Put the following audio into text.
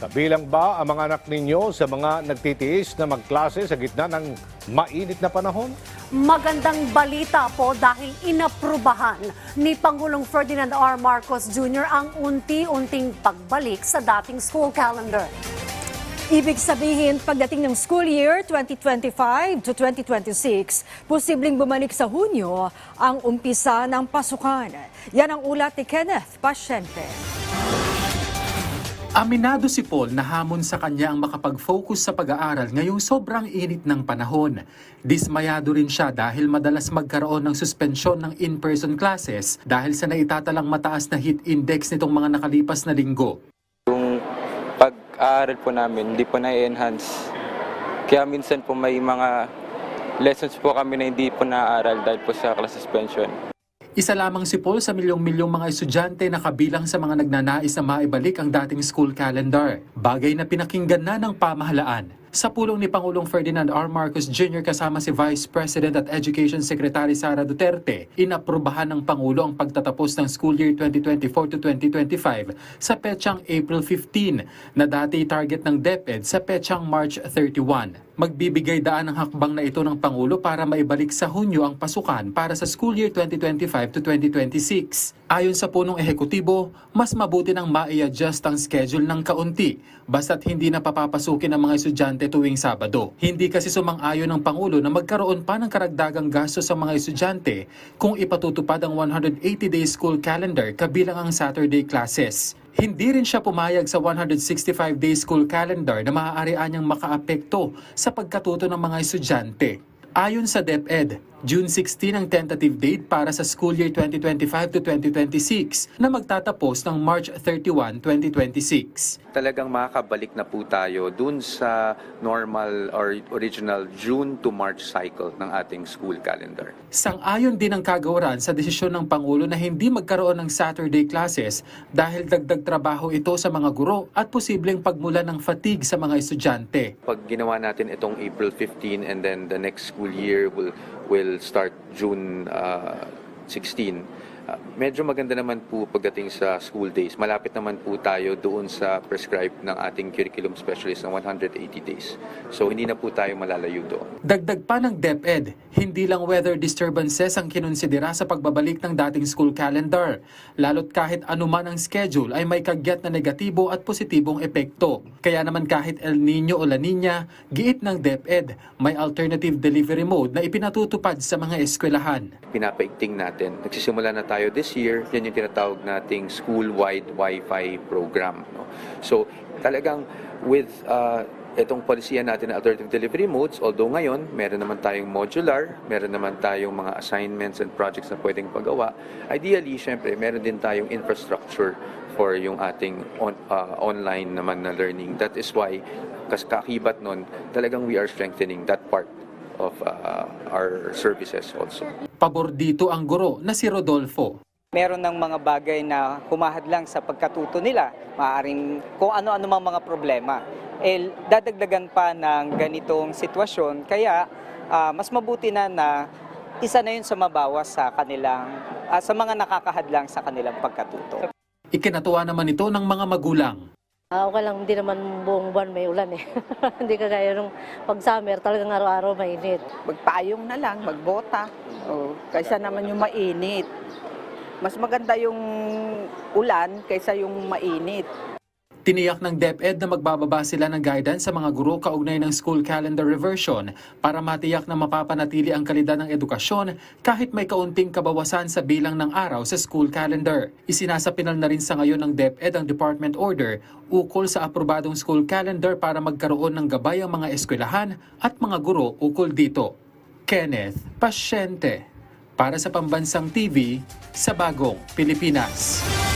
Kabilang ba ang mga anak ninyo sa mga nagtitiis na magklase sa gitna ng mainit na panahon? Magandang balita po dahil inaprubahan ni Pangulong Ferdinand R. Marcos Jr. ang unti-unting pagbalik sa dating school calendar. Ibig sabihin, pagdating ng school year 2025 to 2026, posibleng bumalik sa Hunyo ang umpisa ng pasukan. Yan ang ulat ni Kenneth Pasyente. Aminado si Paul na hamon sa kanya ang makapag-focus sa pag-aaral ngayong sobrang init ng panahon. Dismayado rin siya dahil madalas magkaroon ng suspensyon ng in-person classes dahil sa naitatalang mataas na heat index nitong mga nakalipas na linggo. Yung pag-aaral po namin, hindi po na-enhance. Kaya minsan po may mga lessons po kami na hindi po na-aaral dahil po sa class suspension. Isa lamang si Paul sa milyong-milyong mga estudyante na kabilang sa mga nagnanais na maibalik ang dating school calendar. Bagay na pinakinggan na ng pamahalaan. Sa pulong ni Pangulong Ferdinand R. Marcos Jr. kasama si Vice President at Education Secretary Sara Duterte, inaprubahan ng Pangulo ang pagtatapos ng school year 2024 to 2025 sa petsang April 15 na dati target ng DepEd sa petsang March 31. Magbibigay daan ang hakbang na ito ng Pangulo para maibalik sa Hunyo ang pasukan para sa school year 2025 to 2026. Ayon sa punong ehekutibo, mas mabuti nang mai-adjust ang schedule ng kaunti basta't hindi na papapasukin ang mga estudyante tuwing Sabado. Hindi kasi sumang-ayon ng Pangulo na magkaroon pa ng karagdagang gastos sa mga estudyante kung ipatutupad ang 180-day school calendar kabilang ang Saturday classes. Hindi rin siya pumayag sa 165-day school calendar na maaari anyang makaapekto sa pagkatuto ng mga estudyante. Ayon sa DepEd, June 16 ang tentative date para sa school year 2025 to 2026 na magtatapos ng March 31, 2026. Talagang makakabalik na po tayo dun sa normal or original June to March cycle ng ating school calendar. Sang-ayon din ang kagawaran sa desisyon ng Pangulo na hindi magkaroon ng Saturday classes dahil dagdag trabaho ito sa mga guro at posibleng pagmulan ng fatigue sa mga estudyante. Pag ginawa natin itong April 15 and then the next school year will start June 16. Medyo maganda naman po pagdating sa school days. Malapit naman po tayo doon sa prescribed ng ating curriculum specialist ng 180 days. So hindi na po tayo malalayo doon. Dagdag pa ng DepEd, hindi lang weather disturbances ang kinonsidera sa pagbabalik ng dating school calendar. Lalo't kahit anuman ang schedule ay may kagyat na negatibo at positibong epekto. Kaya naman kahit El Nino o La Nina, giit ng DepEd, may alternative delivery mode na ipinatutupad sa mga eskwelahan. Pinapaigting natin. Nagsisimula na tayo this year, yan yung tinatawag nating school-wide Wi-Fi program. No? So talagang with itong polisiya natin na alternative delivery modes, although ngayon meron naman tayong modular, meron naman tayong mga assignments and projects na pwedeng pagawa, ideally, syempre, meron din tayong infrastructure for yung ating online naman na learning. That is why, kakibat nun, talagang we are strengthening that part of our services also. Pabor dito ang guro na si Rodolfo. Meron ng mga bagay na humahadlang sa pagkatuto nila, maaaring kung ano-ano mang mga problema. Dadagdagan pa ng ganitong sitwasyon, kaya mas mabuti na isa na yun sa mabawas sa kanilang, sa mga nakakahadlang sa kanilang pagkatuto. Ikinatuwa naman ito ng mga magulang. Okay lang, hindi naman buong buwan may ulan eh. Hindi kagaya nung pag-summer, talagang araw-araw mainit. Magpayong na lang, magbota. Kaysa naman yung mainit. Mas maganda yung ulan kaysa yung mainit. Tiniyak ng DepEd na magbababa sila ng guidance sa mga guro kaugnay ng school calendar reversion para matiyak na mapapanatili ang kalidad ng edukasyon kahit may kaunting kabawasan sa bilang ng araw sa school calendar. Isinasapinal na rin sa ngayon ng DepEd ang Department Order ukol sa aprobadong school calendar para magkaroon ng gabay ang mga eskwelahan at mga guro ukol dito. Kenneth Pasyente para sa Pambansang TV sa Bagong Pilipinas.